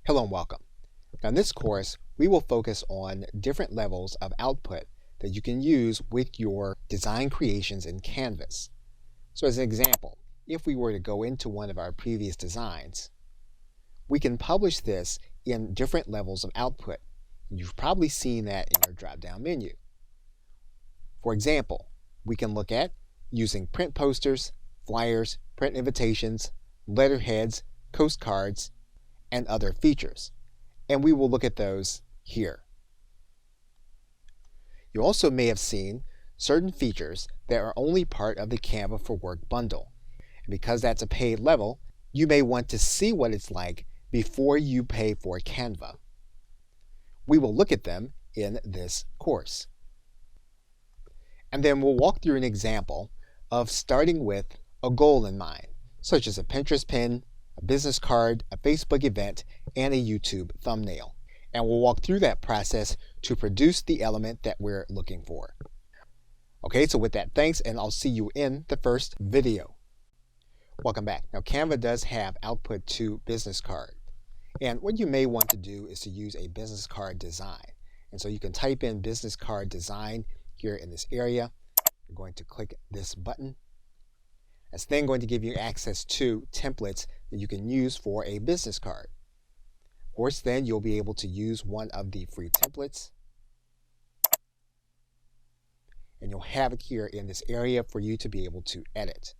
Hello and welcome. Now in this course, we will focus on different levels of output that you can use with your design creations in Canvas. So as an example, if we were to go into one of our previous designs, we can publish this in different levels of output. You've probably seen that in your drop-down menu. For example, we can look at using print posters, flyers, print invitations, letterheads, postcards, and other features. And we will look at those here. You also may have seen certain features that are only part of the Canva for Work bundle. And because that's a paid level, you may want to see what it's like before you pay for Canva. We will look at them in this course. And then we'll walk through an example of starting with a goal in mind, such as a Pinterest pin, a business card, a Facebook event, and a YouTube thumbnail. And we'll walk through that process to produce the element that we're looking for. Okay, so with that, thanks, and I'll see you in the first video. Welcome back. Now, Canva does have output to business card. And what you may want to do is to use a business card design. And so you can type in business card design here in this area. You're going to click this button. It's then going to give you access to templates that you can use for a business card. Of course, then you'll be able to use one of the free templates. And you'll have it here in this area for you to be able to edit.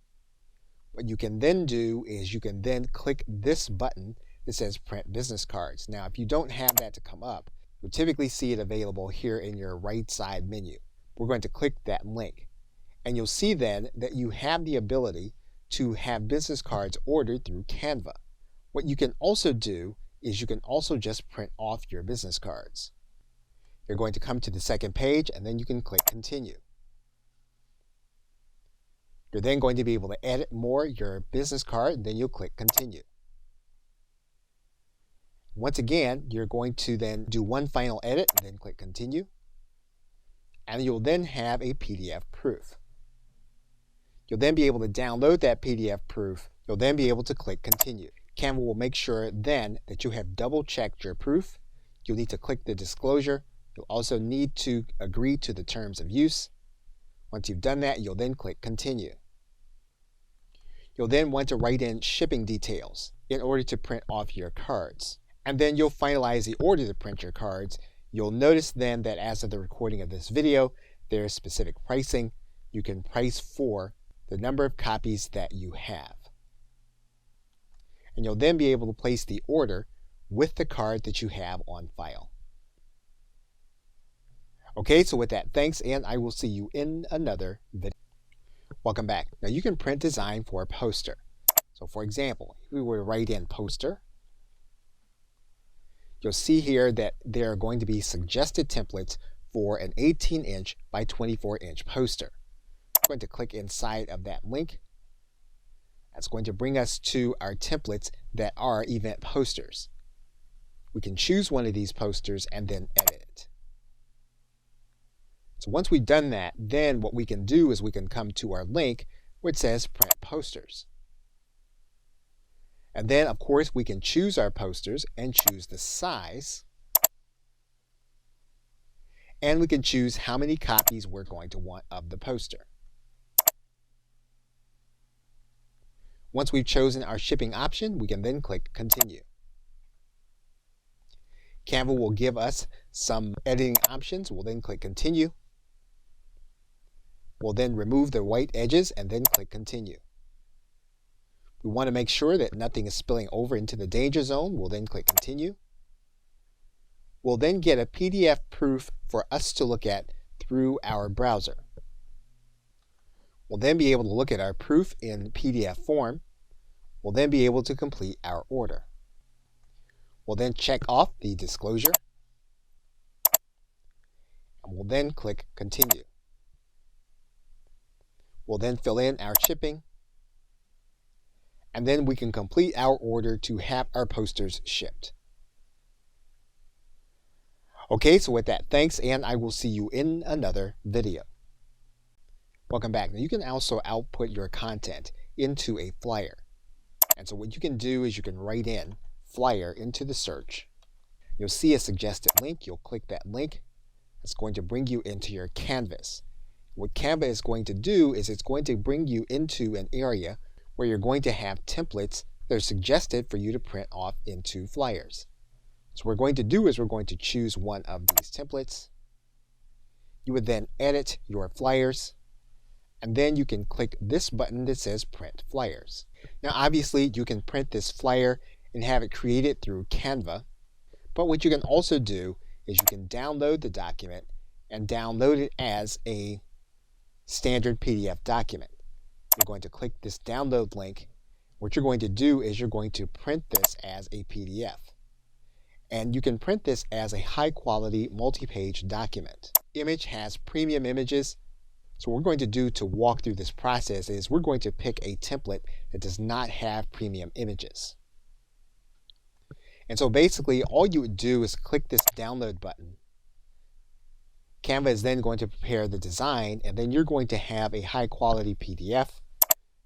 What you can then do is you can then click this button that says Print Business Cards. Now, if you don't have that to come up, you'll typically see it available here in your right side menu. We're going to click that link. And you'll see then that you have the ability to have business cards ordered through Canva. What you can also do is you can also just print off your business cards. You're going to come to the second page and then you can click Continue. You're then going to be able to edit more your business card and then you'll click Continue. Once again, you're going to then do one final edit and then click Continue. And you'll then have a PDF proof. You'll then be able to download that PDF proof. You'll then be able to click Continue. Canva will make sure then that you have double-checked your proof. You'll need to click the disclosure. You'll also need to agree to the terms of use. Once you've done that, you'll then click Continue. You'll then want to write in shipping details in order to print off your cards. And then you'll finalize the order to print your cards. You'll notice then that as of the recording of this video, there is specific pricing. You can price for the number of copies that you have. And you'll then be able to place the order with the card that you have on file. Okay, so with that, thanks, and I will see you in another video. Welcome back. Now you can print design for a poster. So for example, if we were to write in poster, you'll see here that there are going to be suggested templates for an 18-inch by 24-inch poster. I'm going to click inside of that link. That's going to bring us to our templates that are event posters. We can choose one of these posters and then edit it. So once we've done that, then what we can do is we can come to our link where it says Print Posters. And then, of course, we can choose our posters and choose the size. And we can choose how many copies we're going to want of the poster. Once we've chosen our shipping option, we can then click Continue. Canva will give us some editing options. We'll then click Continue. We'll then remove the white edges and then click Continue. We want to make sure that nothing is spilling over into the danger zone. We'll then click Continue. We'll then get a PDF proof for us to look at through our browser. We'll then be able to look at our proof in PDF form. We'll then be able to complete our order. We'll then check off the disclosure. And we'll then click Continue. We'll then fill in our shipping. And then we can complete our order to have our posters shipped. Okay, so with that, thanks, and I will see you in another video. Welcome back. Now you can also output your content into a flyer. And so what you can do is you can write in flyer into the search, you'll see a suggested link. You'll click that link. It's going to bring you into your canvas. What Canva is going to do is it's going to bring you into an area where you're going to have templates that are suggested for you to print off into flyers. So what we're going to do is we're going to choose one of these templates. You would then edit your flyers, and then you can click this button that says Print Flyers. Now obviously you can print this flyer and have it created through Canva, but what you can also do is you can download the document and download it as a standard PDF document. You're going to click this download link. What you're going to do is you're going to print this as a PDF. And you can print this as a high quality multi-page document. Image has premium images. So what we're going to do to walk through this process is we're going to pick a template that does not have premium images. And so basically all you would do is click this download button. Canva is then going to prepare the design, and then you're going to have a high quality PDF.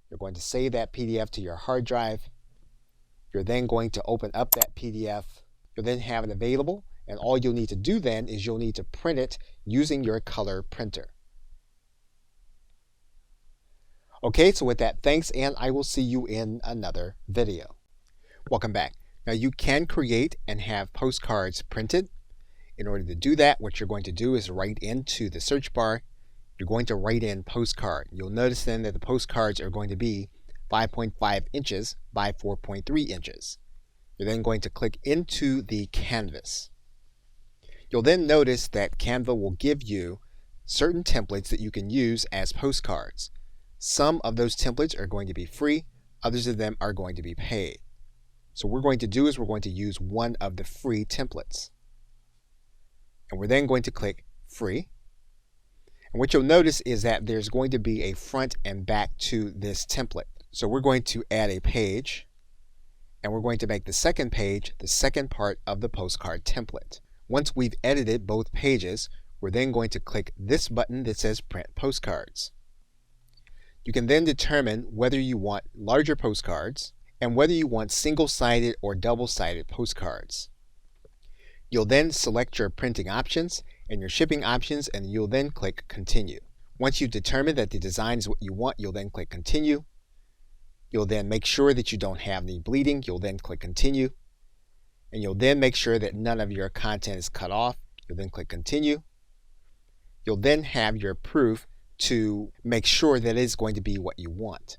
You're going to save that PDF to your hard drive. You're then going to open up that PDF. You'll then have it available, and all you'll need to do then is you'll need to print it using your color printer. Okay, so with that, thanks, and I will see you in another video. Welcome back. Now you can create and have postcards printed. In order to do that, what you're going to do is write into the search bar, you're going to write in postcard. You'll notice then that the postcards are going to be 5.5 inches by 4.3 inches. You're then going to click into the canvas. You'll then notice that Canva will give you certain templates that you can use as postcards. Some of those templates are going to be free, others of them are going to be paid. So what we're going to do is we're going to use one of the free templates. And we're then going to click free. And what you'll notice is that there's going to be a front and back to this template. So we're going to add a page, and we're going to make the second page the second part of the postcard template. Once we've edited both pages, we're then going to click this button that says Print Postcards. You can then determine whether you want larger postcards and whether you want single-sided or double-sided postcards. You'll then select your printing options and your shipping options, and you'll then click Continue. Once you've determined that the design is what you want, you'll then click Continue. You'll then make sure that you don't have any bleeding. You'll then click Continue. And you'll then make sure that none of your content is cut off. You'll then click Continue. You'll then have your proof to make sure that it is going to be what you want.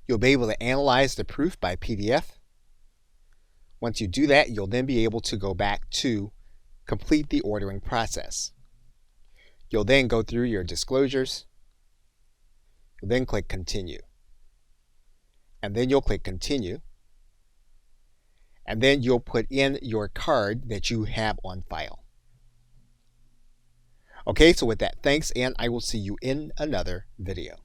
You'll be able to analyze the proof by PDF. Once you do that, you'll then be able to go back to complete the ordering process. You'll then go through your disclosures. You'll then click Continue. And then you'll click Continue. And then you'll put in your card that you have on file. Okay, so with that, thanks, and I will see you in another video.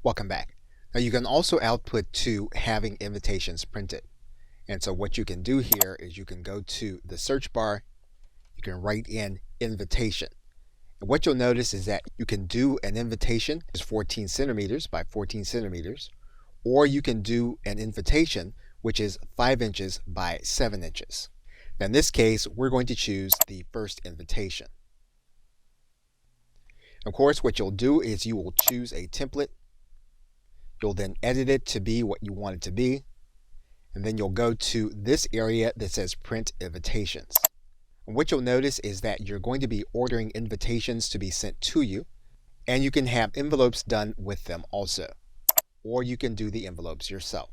Welcome back. Now you can also output to having invitations printed. And so what you can do here is you can go to the search bar, you can write in invitation. And what you'll notice is that you can do an invitation is 14 centimeters by 14 centimeters, or you can do an invitation which is 5 inches by 7 inches. Now in this case, we're going to choose the first invitation. Of course, what you'll do is you will choose a template. You'll then edit it to be what you want it to be. And then you'll go to this area that says Print Invitations. And what you'll notice is that you're going to be ordering invitations to be sent to you. And you can have envelopes done with them also. Or you can do the envelopes yourself.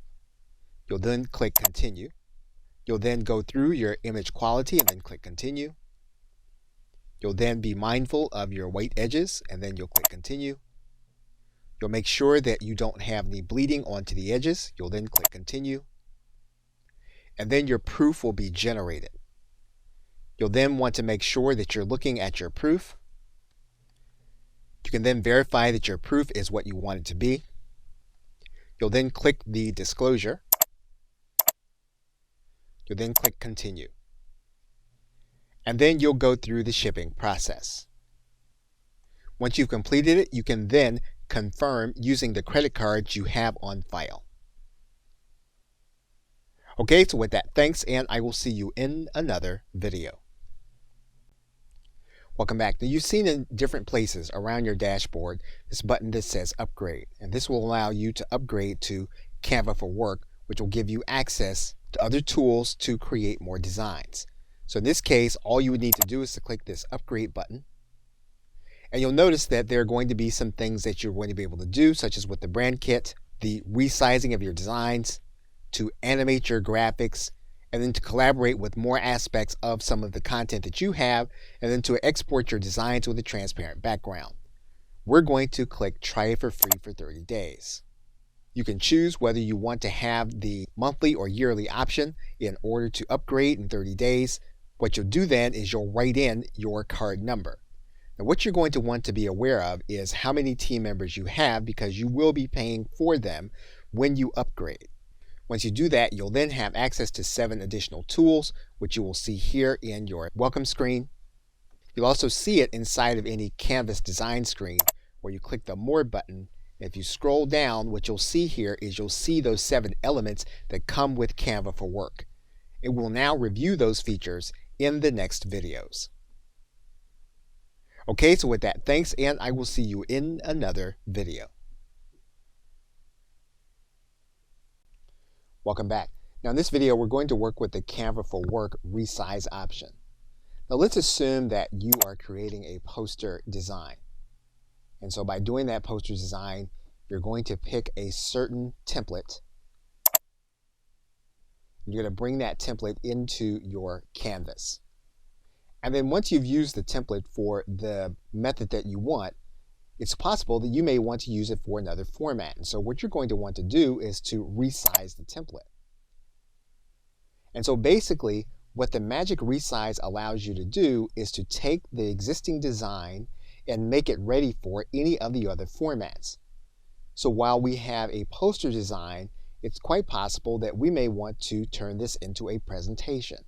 You'll then click Continue. You'll then go through your image quality and then click Continue. You'll then be mindful of your white edges and then you'll click Continue. You'll make sure that you don't have any bleeding onto the edges. You'll then click Continue. And then your proof will be generated. You'll then want to make sure that you're looking at your proof. You can then verify that your proof is what you want it to be. You'll then click the disclosure. You'll then click Continue. And then you'll go through the shipping process. Once you've completed it, you can then confirm using the credit cards you have on file. Okay, so with that, thanks, and I will see you in another video. Welcome back. Now, you've seen in different places around your dashboard this button that says upgrade, and this will allow you to upgrade to Canva for Work, which will give you access to other tools to create more designs. So in this case, all you would need to do is to click this upgrade button, and you'll notice that there are going to be some things that you're going to be able to do, such as with the brand kit, the resizing of your designs, to animate your graphics, and then to collaborate with more aspects of some of the content that you have, and then to export your designs with a transparent background. We're going to click try it for free for 30 days. You can choose whether you want to have the monthly or yearly option in order to upgrade in 30 days. What you'll do then is you'll write in your card number. Now, what you're going to want to be aware of is how many team members you have, because you will be paying for them when you upgrade. Once you do that, you'll then have access to 7 additional tools, which you will see here in your welcome screen. You'll also see it inside of any Canvas design screen where you click the More button. If you scroll down, what you'll see here is you'll see those 7 elements that come with Canva for Work. It will now review those features in the next videos. Okay, so with that, thanks, and I will see you in another video. Welcome back. Now in this video, we're going to work with the Canva for Work resize option. Now let's assume that you are creating a poster design. And so by doing that poster design, you're going to pick a certain template. You're going to bring that template into your canvas. And then once you've used the template for the method that you want, it's possible that you may want to use it for another format. And so what you're going to want to do is to resize the template. And so basically, what the magic resize allows you to do is to take the existing design and make it ready for any of the other formats. So while we have a poster design, it's quite possible that we may want to turn this into a presentation.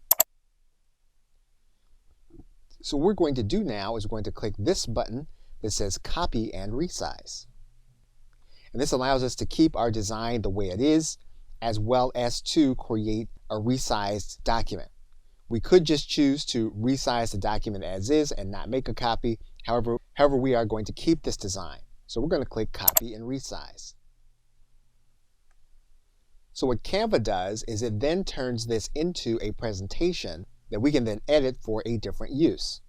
So what we're going to do now is we're going to click this button that says copy and resize. And this allows us to keep our design the way it is, as well as to create a resized document. We could just choose to resize the document as is and not make a copy. However, we are going to keep this design. So we're going to click copy and resize. So what Canva does is it then turns this into a presentation that we can then edit for a different use.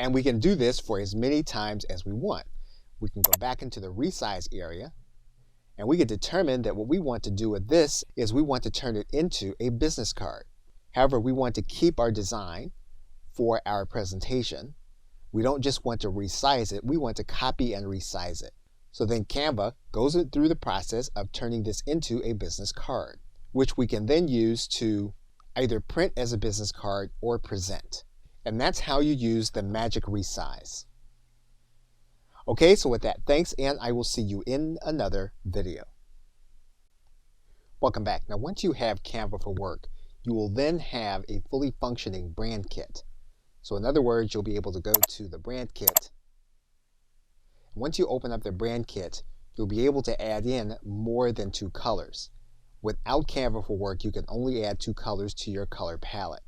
And we can do this for as many times as we want. We can go back into the resize area, and we can determine that what we want to do with this is we want to turn it into a business card. However, we want to keep our design for our presentation. We don't just want to resize it, we want to copy and resize it. So then Canva goes through the process of turning this into a business card, which we can then use to either print as a business card or present. And that's how you use the magic resize. Okay, so with that, thanks, and I will see you in another video. Welcome back. Now once you have Canva for Work, you will then have a fully functioning brand kit. So in other words, you'll be able to go to the brand kit. Once you open up the brand kit, you'll be able to add in more than 2 colors. Without Canva for Work, you can only add 2 colors to your color palette.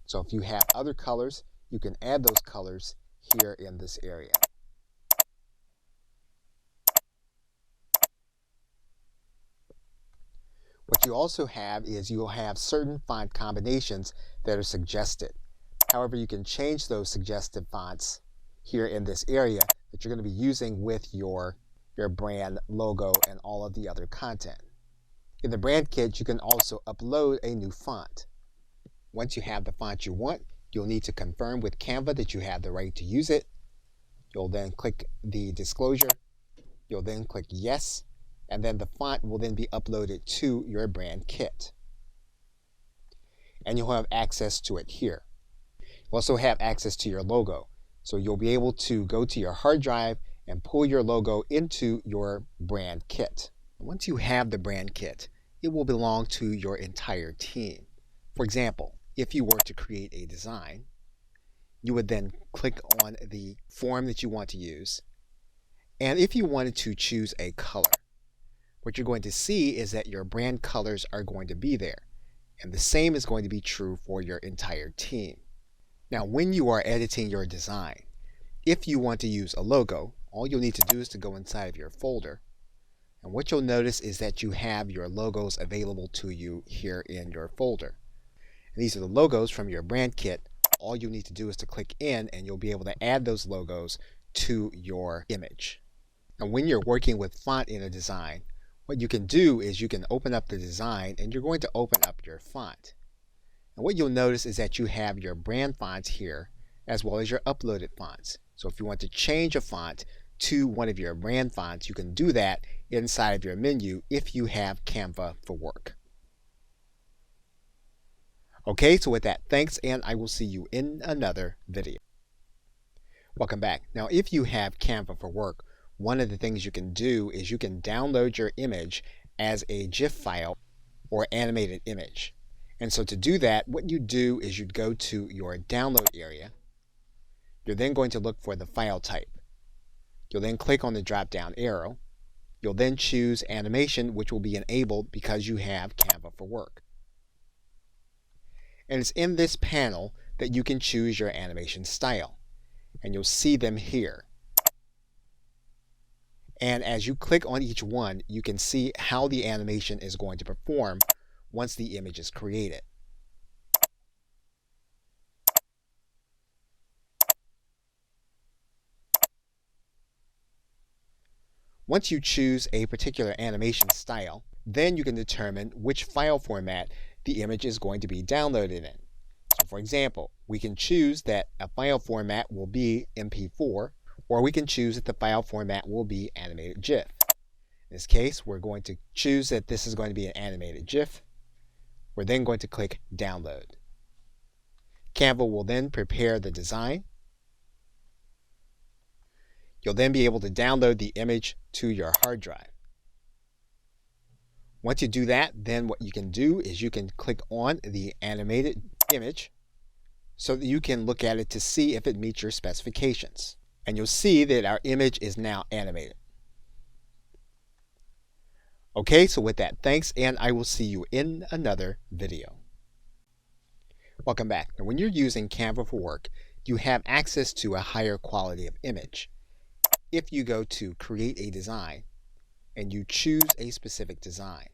So if you have other colors, you can add those colors here in this area. What you also have is you'll have certain font combinations that are suggested. However, you can change those suggested fonts here in this area that you're going to be using with your brand logo and all of the other content. In the brand kit, you can also upload a new font. Once you have the font you want, you'll need to confirm with Canva that you have the right to use it. You'll then click the disclosure. You'll then click yes, and then the font will then be uploaded to your brand kit. And you'll have access to it here. You'll also have access to your logo. So you'll be able to go to your hard drive and pull your logo into your brand kit. Once you have the brand kit, it will belong to your entire team. For example, if you were to create a design, you would then click on the form that you want to use. And if you wanted to choose a color, what you're going to see is that your brand colors are going to be there. And the same is going to be true for your entire team. Now, when you are editing your design, if you want to use a logo, all you'll need to do is to go inside of your folder. And what you'll notice is that you have your logos available to you here in your folder. And these are the logos from your brand kit. All you need to do is to click in and you'll be able to add those logos to your image. And when you're working with font in a design, what you can do is you can open up the design and you're going to open up your font. And what you'll notice is that you have your brand fonts here as well as your uploaded fonts. So if you want to change a font to one of your brand fonts, you can do that inside of your menu if you have Canva for Work. Okay, so with that, thanks, and I will see you in another video. Welcome back. Now, if you have Canva for Work, one of the things you can do is you can download your image as a GIF file or animated image. And so to do that, what you do is you'd go to your download area. You're then going to look for the file type. You'll then click on the drop down arrow. You'll then choose animation, which will be enabled because you have Canva for Work. And it's in this panel that you can choose your animation style. And you'll see them here. And as you click on each one, you can see how the animation is going to perform once the image is created. Once you choose a particular animation style, then you can determine which file format the image is going to be downloaded in. So for example, we can choose that a file format will be MP4, or we can choose that the file format will be animated GIF. In this case, we're going to choose that this is going to be an animated GIF. We're then going to click Download. Canva will then prepare the design. You'll then be able to download the image to your hard drive. Once you do that, then what you can do is you can click on the animated image so that you can look at it to see if it meets your specifications. And you'll see that our image is now animated. Okay, so with that, thanks, and I will see you in another video. Welcome back. Now, when you're using Canva for Work, you have access to a higher quality of image. If you go to Create a Design and you choose a specific design,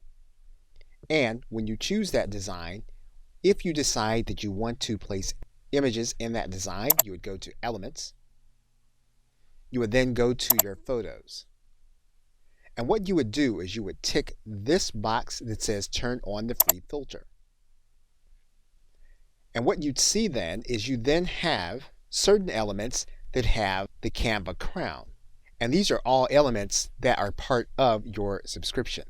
and when you choose that design, if you decide that you want to place images in that design, you would go to Elements. You would then go to your photos. And what you would do is you would tick this box that says turn on the free filter. And what you'd see then is you then have certain elements that have the Canva crown. And these are all elements that are part of your subscription.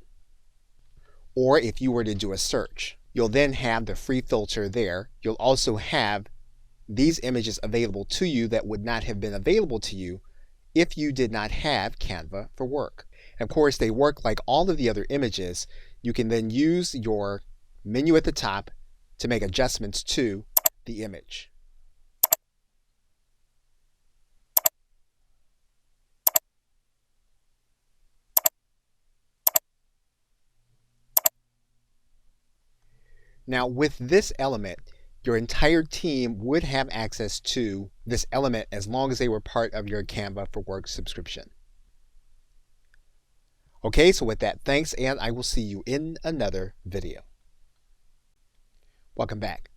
Or if you were to do a search, you'll then have the free filter there. You'll also have these images available to you that would not have been available to you if you did not have Canva for Work. Of course, they work like all of the other images. You can then use your menu at the top to make adjustments to the image. Now, with this element, your entire team would have access to this element as long as they were part of your Canva for Work subscription. Okay, so with that, thanks, and I will see you in another video. Welcome back.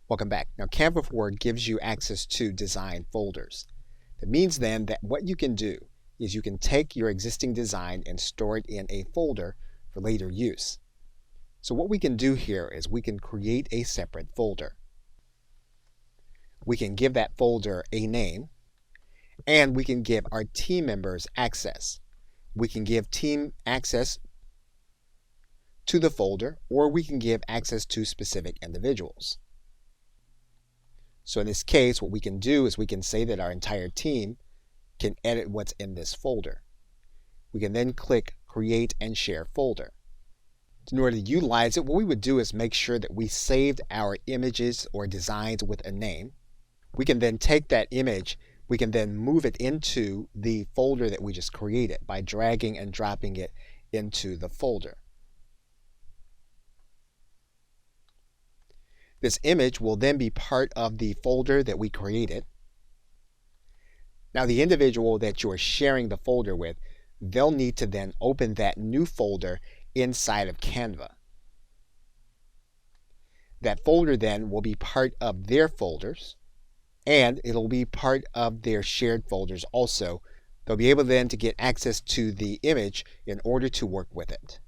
Welcome back. Now, Canva for Work gives you access to design folders. That means then that what you can do is you can take your existing design and store it in a folder for later use. So what we can do here is we can create a separate folder. We can give that folder a name, and we can give our team members access. We can give team access to the folder, or we can give access to specific individuals. So in this case, what we can do is we can say that our entire team can edit what's in this folder. We can then click Create and Share Folder. In order to utilize it, what we would do is make sure that we saved our images or designs with a name. We can then take that image, we can then move it into the folder that we just created by dragging and dropping it into the folder. This image will then be part of the folder that we created. Now the individual that you are sharing the folder with, they'll need to then open that new folder inside of Canva. That folder then will be part of their folders, and it'll be part of their shared folders also. They'll be able then to get access to the image in order to work with it.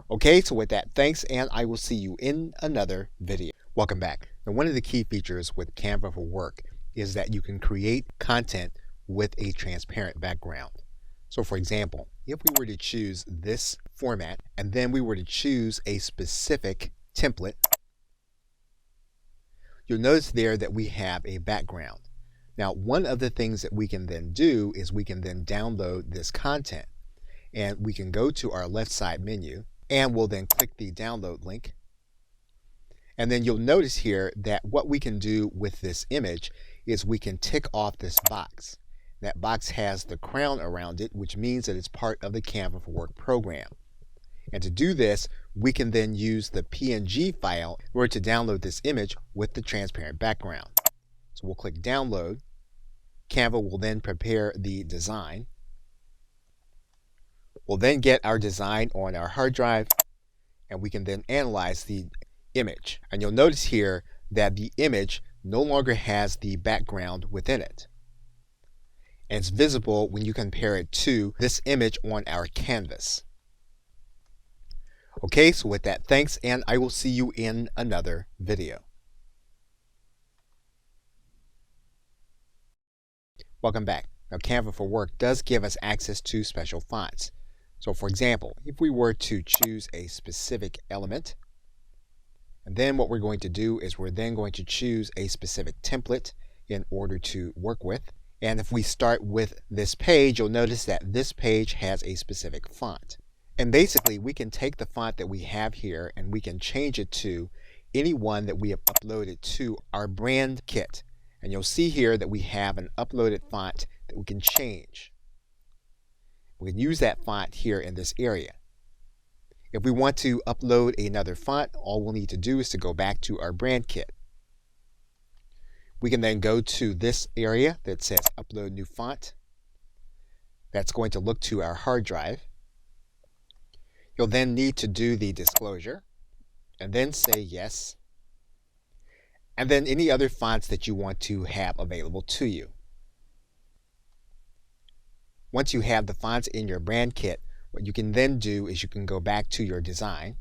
Okay, so with that, thanks, and I will see you in another video. Welcome back. Now, one of the key features with Canva for Work is that you can create content with a transparent background. So for example, if we were to choose this format and then we were to choose a specific template, you'll notice there that we have a background. Now, one of the things that we can then do is we can then download this content, and we can go to our left side menu and we'll then click the download link. And then you'll notice here that what we can do with this image is we can tick off this box. That box has the crown around it, which means that it's part of the Canva for Work program. And to do this, we can then use the PNG file in order to download this image with the transparent background. So we'll click download. Canva will then prepare the design. We'll then get our design on our hard drive, and we can then analyze the image. And you'll notice here that the image no longer has the background within it. And it's visible when you compare it to this image on our canvas. Okay, so with that, thanks, and I will see you in another video. Welcome back. Now, Canva for Work does give us access to special fonts. So for example, if we were to choose a specific element, and then what we're going to do is we're then going to choose a specific template in order to work with. And if we start with this page, you'll notice that this page has a specific font. And basically, we can take the font that we have here and we can change it to any one that we have uploaded to our brand kit. And you'll see here that we have an uploaded font that we can change. We can use that font here in this area. If we want to upload another font, all we'll need to do is to go back to our brand kit. We can then go to this area that says upload new font. That's going to look to our hard drive. You'll then need to do the disclosure and then say yes. And then any other fonts that you want to have available to you. Once you have the fonts in your brand kit, what you can then do is you can go back to your design,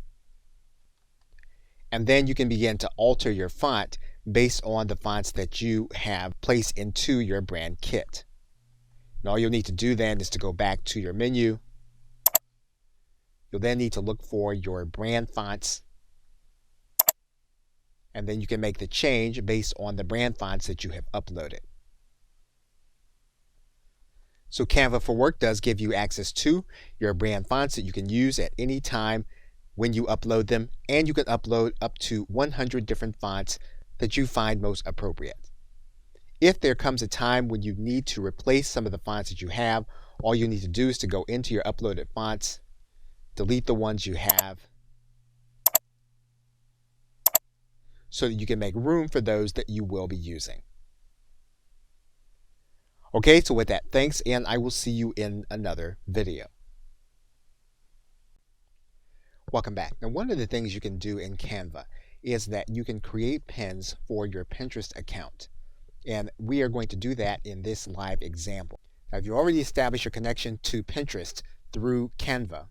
and then you can begin to alter your font based on the fonts that you have placed into your brand kit. And all you'll need to do then is to go back to your menu. You'll then need to look for your brand fonts, and then you can make the change based on the brand fonts that you have uploaded. So Canva for Work does give you access to your brand fonts that you can use at any time when you upload them, and you can upload up to 100 different fonts that you find most appropriate. If there comes a time when you need to replace some of the fonts that you have, all you need to do is to go into your uploaded fonts, delete the ones you have, so that you can make room for those that you will be using. Okay, so with that, thanks, and I will see you in another video. Welcome back. Now, one of the things you can do in Canva is that you can create pins for your Pinterest account. And we are going to do that in this live example. Now, if you already established your connection to Pinterest through Canva,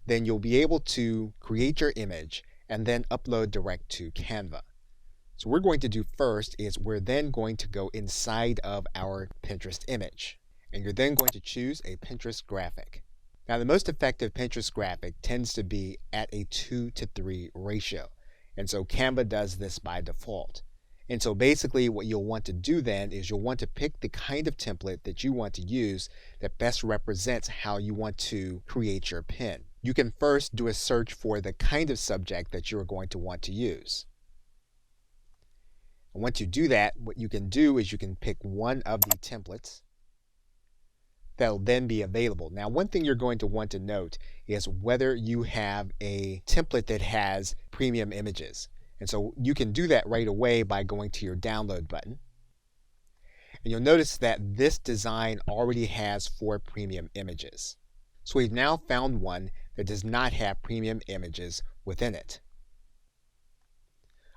then you'll be able to create your image and then upload direct to Canva. So what we're going to do first is we're then going to go inside of our Pinterest image, and you're then going to choose a Pinterest graphic. Now, the most effective Pinterest graphic tends to be at a 2:3 ratio, and so Canva does this by default. And so basically what you'll want to do then is you'll want to pick the kind of template that you want to use that best represents how you want to create your pin. You can first do a search for the kind of subject that you're going to want to use. And once you do that, what you can do is you can pick one of the templates that'll then be available. Now, one thing you're going to want to note is whether you have a template that has premium images. And so you can do that right away by going to your download button. And you'll notice that this design already has 4 premium images. So we've now found one that does not have premium images within it.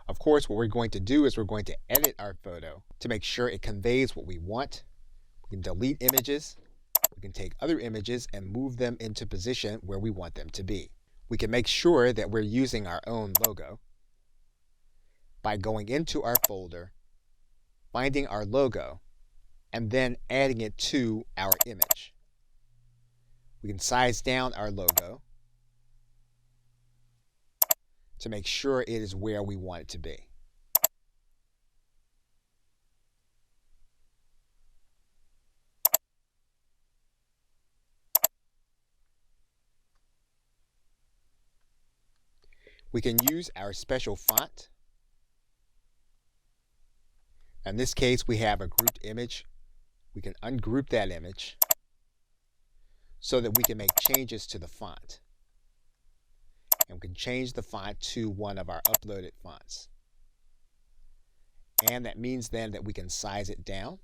Of course, what we're going to do is we're going to edit our photo to make sure it conveys what we want. We can delete images. We can take other images and move them into position where we want them to be. We can make sure that we're using our own logo by going into our folder, finding our logo, and then adding it to our image. We can size down our logo to make sure it is where we want it to be. We can use our special font. In this case, we have a grouped image. We can ungroup that image so that we can make changes to the font. And we can change the font to one of our uploaded fonts. And that means then that we can size it down.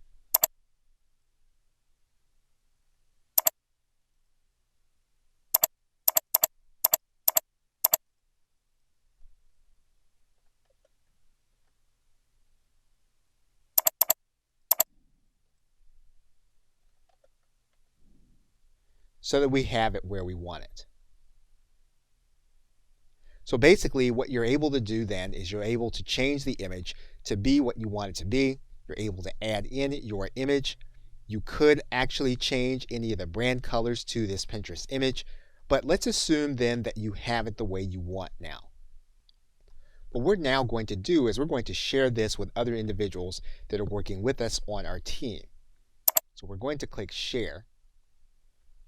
So that we have it where we want it. So basically what you're able to do then is you're able to change the image to be what you want it to be. You're able to add in your image. You could actually change any of the brand colors to this Pinterest image, but let's assume then that you have it the way you want now. What we're now going to do is we're going to share this with other individuals that are working with us on our team. So we're going to click share.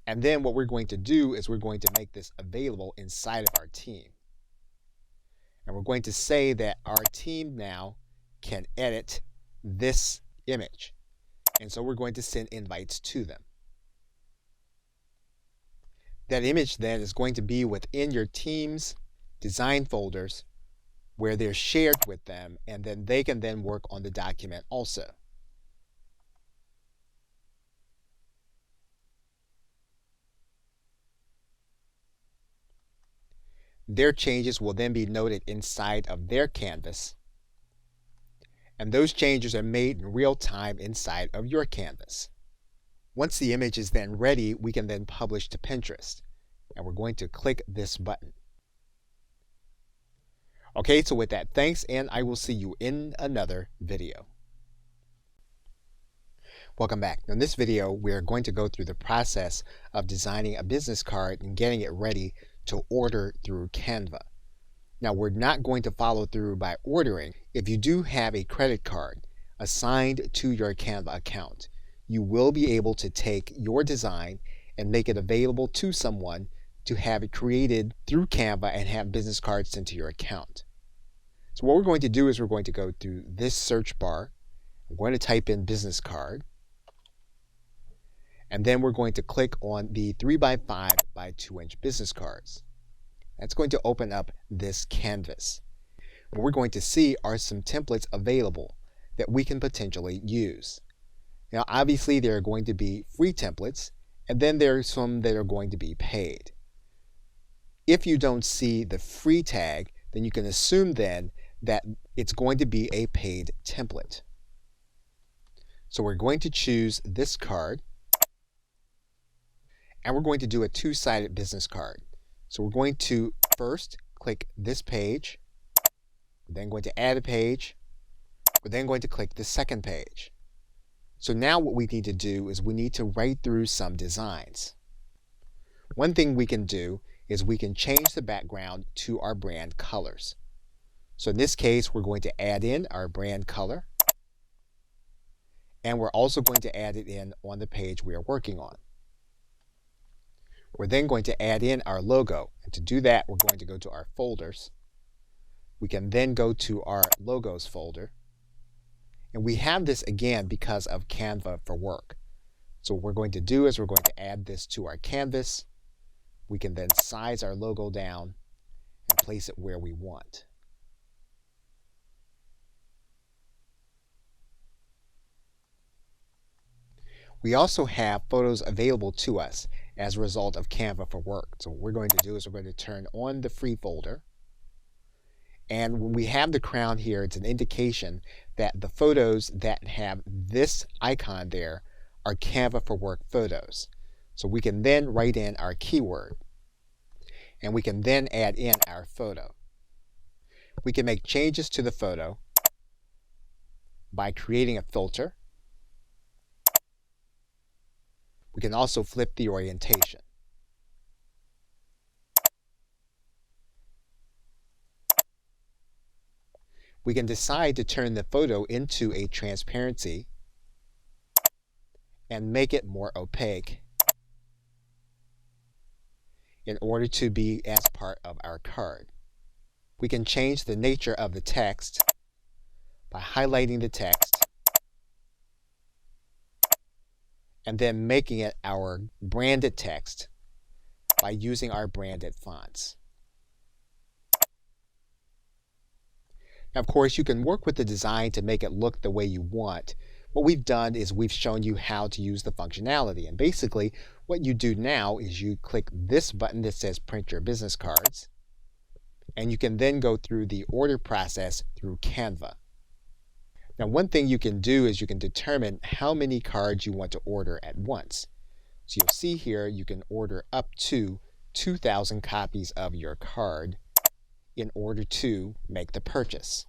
And then what we're going to do is we're going to make this available inside of our team. And we're going to say that our team now can edit this image. And so we're going to send invites to them. That image then is going to be within your team's design folders where they're shared with them, and then they can then work on the document also. Their changes will then be noted inside of their canvas, and those changes are made in real time inside of your canvas. Once the image is then ready, we can then publish to Pinterest, and we're going to click this button. Okay, so with that, thanks, and I will see you in another video. Welcome back. In this video, we are going to go through the process of designing a business card and getting it ready to order through Canva. Now, we're not going to follow through by ordering. If you do have a credit card assigned to your Canva account, you will be able to take your design and make it available to someone to have it created through Canva and have business cards sent to your account. So what we're going to do is we're going to go through this search bar. I'm going to type in business card. And then we're going to click on the 3x5 by 2-inch business cards. That's going to open up this canvas. What we're going to see are some templates available that we can potentially use. Now, obviously, there are going to be free templates, and then there are some that are going to be paid. If you don't see the free tag, then you can assume then that it's going to be a paid template. So we're going to choose this card. And we're going to do a 2-sided business card. So we're going to first click this page. We're then going to add a page. We're then going to click the second page. So now what we need to do is we need to write through some designs. One thing we can do is we can change the background to our brand colors. So in this case, we're going to add in our brand color. And we're also going to add it in on the page we are working on. We're then going to add in our logo. And to do that, we're going to go to our folders. We can then go to our logos folder. And we have this again because of Canva for Work. So what we're going to do is we're going to add this to our canvas. We can then size our logo down and place it where we want. We also have photos available to us as a result of Canva for Work. So what we're going to do is we're going to turn on the free folder. And when we have the crown here, it's an indication that the photos that have this icon there are Canva for Work photos. So we can then write in our keyword. And we can then add in our photo. We can make changes to the photo by creating a filter. We can also flip the orientation. We can decide to turn the photo into a transparency and make it more opaque in order to be as part of our card. We can change the nature of the text by highlighting the text and then making it our branded text by using our branded fonts. Now, of course, you can work with the design to make it look the way you want. What we've done is we've shown you how to use the functionality. And basically, what you do now is you click this button that says Print Your Business Cards, and you can then go through the order process through Canva. Now, one thing you can do is you can determine how many cards you want to order at once. So you'll see here you can order up to 2,000 copies of your card in order to make the purchase.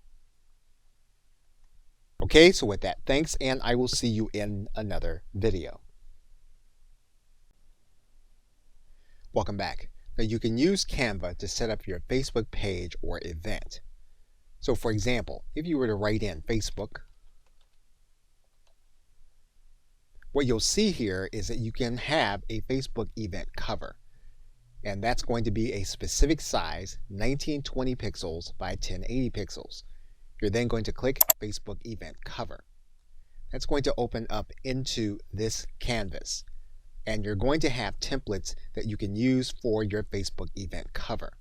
Okay, so with that, thanks, and I will see you in another video. Welcome back. Now you can use Canva to set up your Facebook page or event. So for example, if you were to write in Facebook, what you'll see here is that you can have a Facebook event cover. And that's going to be a specific size, 1920 pixels by 1080 pixels. You're then going to click Facebook event cover. That's going to open up into this canvas. And you're going to have templates that you can use for your Facebook event cover.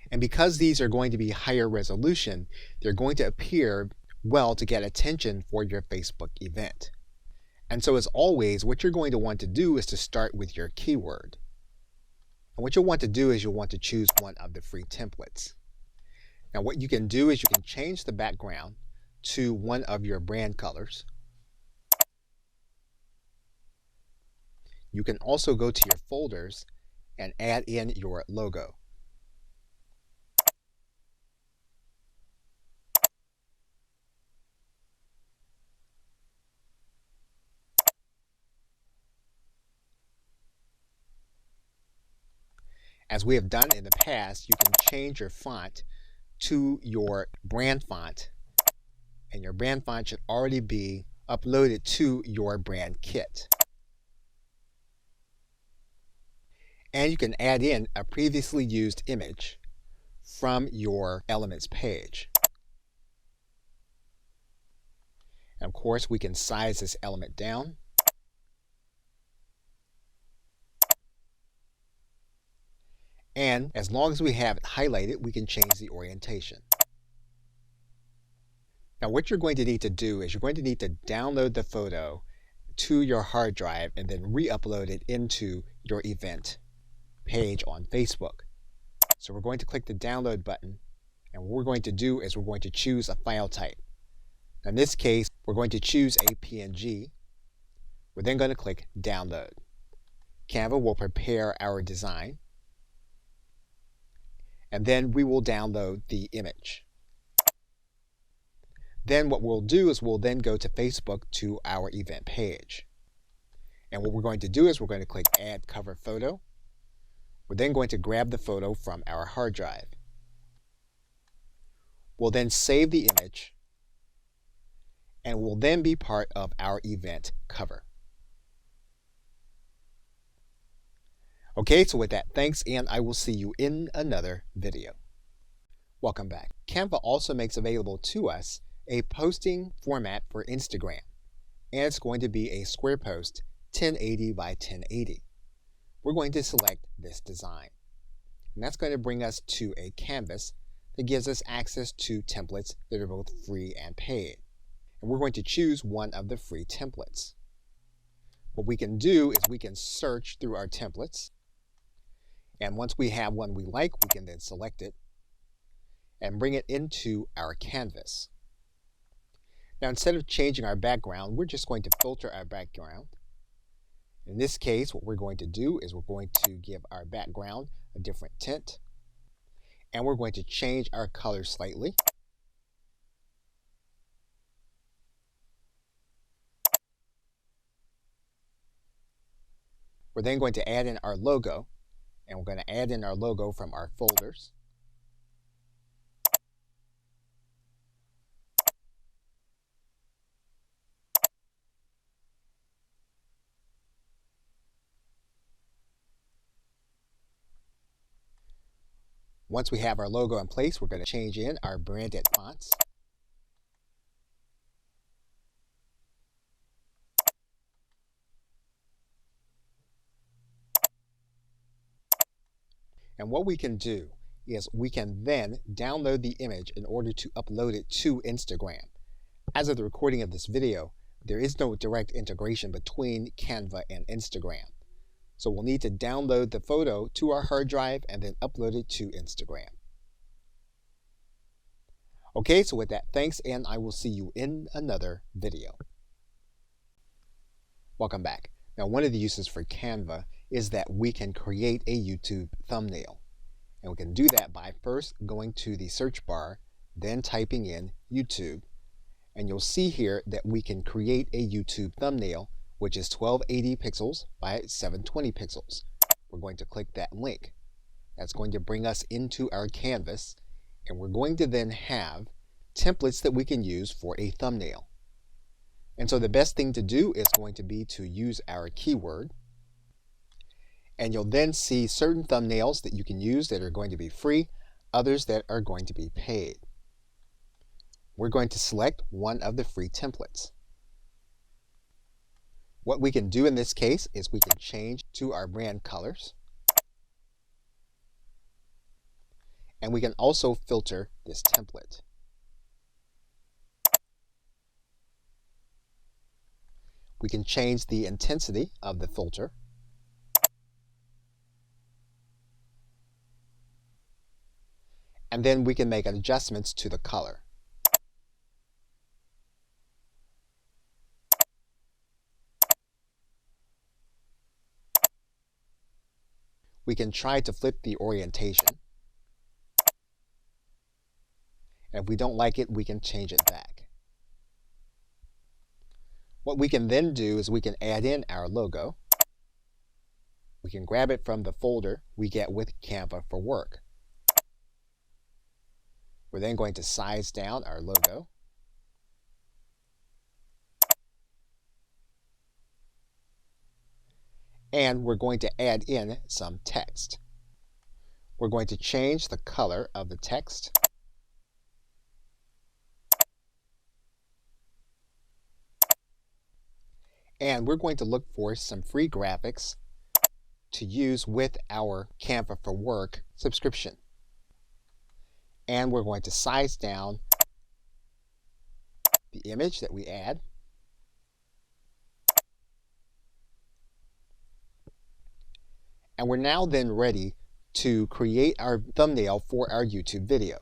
And because these are going to be higher resolution, they're going to appear well to get attention for your Facebook event. And so as always, what you're going to want to do is to start with your keyword. And what you'll want to do is you'll want to choose one of the free templates. Now what you can do is you can change the background to one of your brand colors. You can also go to your folders and add in your logo. As we have done in the past, you can change your font to your brand font, and your brand font should already be uploaded to your brand kit. And you can add in a previously used image from your Elements page. And of course, we can size this element down. And as long as we have it highlighted, we can change the orientation. Now what you're going to need to do is you're going to need to download the photo to your hard drive and then re-upload it into your event page on Facebook. So we're going to click the download button, and what we're going to do is we're going to choose a file type. In this case, we're going to choose a PNG. We're then going to click download. Canva will prepare our design, and then we will download the image. Then what we'll do is we'll then go to Facebook to our event page. And what we're going to do is we're going to click Add Cover Photo. We're then going to grab the photo from our hard drive. We'll then save the image, and will then be part of our event cover. Okay, so with that, thanks, and I will see you in another video. Welcome back. Canva also makes available to us a posting format for Instagram, and it's going to be a square post 1080 by 1080. We're going to select this design, and that's going to bring us to a canvas that gives us access to templates that are both free and paid. And we're going to choose one of the free templates. What we can do is we can search through our templates, and once we have one we like, we can then select it and bring it into our canvas. Now, instead of changing our background, we're just going to filter our background. In this case, what we're going to do is we're going to give our background a different tint, and we're going to change our color slightly. We're then going to add in our logo, and we're going to add in our logo from our folders. Once we have our logo in place, we're going to change in our branded fonts. And what we can do is we can then download the image in order to upload it to Instagram. As of the recording of this video, there is no direct integration between Canva and Instagram. So we'll need to download the photo to our hard drive and then upload it to Instagram. Okay, so with that, thanks, and I will see you in another video. Welcome back. Now, one of the uses for Canva is that we can create a YouTube thumbnail. And we can do that by first going to the search bar, then typing in YouTube. And you'll see here that we can create a YouTube thumbnail, which is 1280 pixels by 720 pixels. We're going to click that link. That's going to bring us into our canvas, and we're going to then have templates that we can use for a thumbnail. And so the best thing to do is going to be to use our keyword, and you'll then see certain thumbnails that you can use that are going to be free, others that are going to be paid. We're going to select one of the free templates. What we can do in this case is we can change to our brand colors, and we can also filter this template. We can change the intensity of the filter, and then we can make adjustments to the color. We can try to flip the orientation. And if we don't like it, we can change it back. What we can then do is we can add in our logo. We can grab it from the folder we get with Canva for Work. We're then going to size down our logo. And we're going to add in some text. We're going to change the color of the text. And we're going to look for some free graphics to use with our Canva for Work subscription. And we're going to size down the image that we add. And we're now then ready to create our thumbnail for our YouTube video.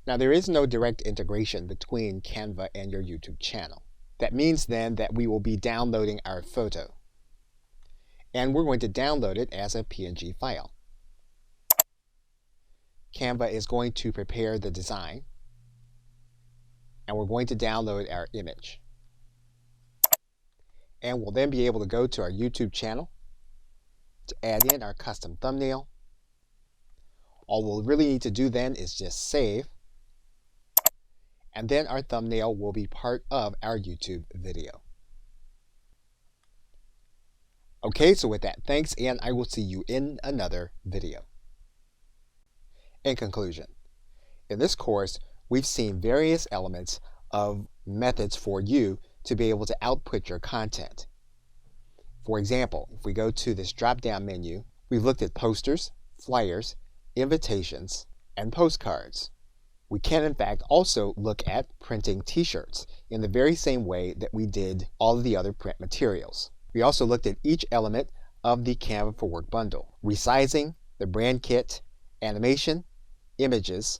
Now, there is no direct integration between Canva and your YouTube channel. That means then that we will be downloading our photo. And we're going to download it as a PNG file. Canva is going to prepare the design, and we're going to download our image. And we'll then be able to go to our YouTube channel to add in our custom thumbnail. All we'll really need to do then is just save, and then our thumbnail will be part of our YouTube video. Okay, so with that, thanks, and I will see you in another video. In conclusion, in this course, we've seen various elements of methods for you to be able to output your content. For example, if we go to this drop-down menu, we've looked at posters, flyers, invitations, and postcards. We can in fact also look at printing t-shirts in the very same way that we did all of the other print materials. We also looked at each element of the Canva for Work bundle: resizing, the brand kit, animation, images,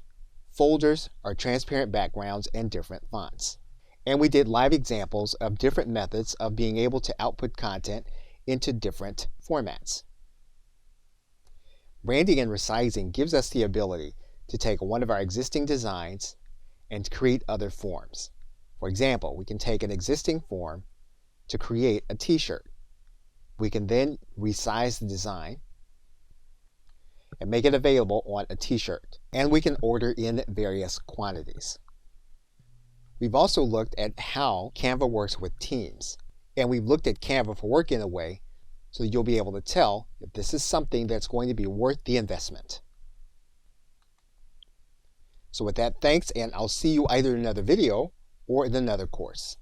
folders, our transparent backgrounds, and different fonts. And we did live examples of different methods of being able to output content into different formats. Branding and resizing gives us the ability to take one of our existing designs and create other forms. For example, we can take an existing form to create a t-shirt. We can then resize the design and make it available on a t-shirt. And we can order in various quantities. We've also looked at how Canva works with teams. And we've looked at Canva for Work in a way so that you'll be able to tell if this is something that's going to be worth the investment. So with that, thanks, and I'll see you either in another video or in another course.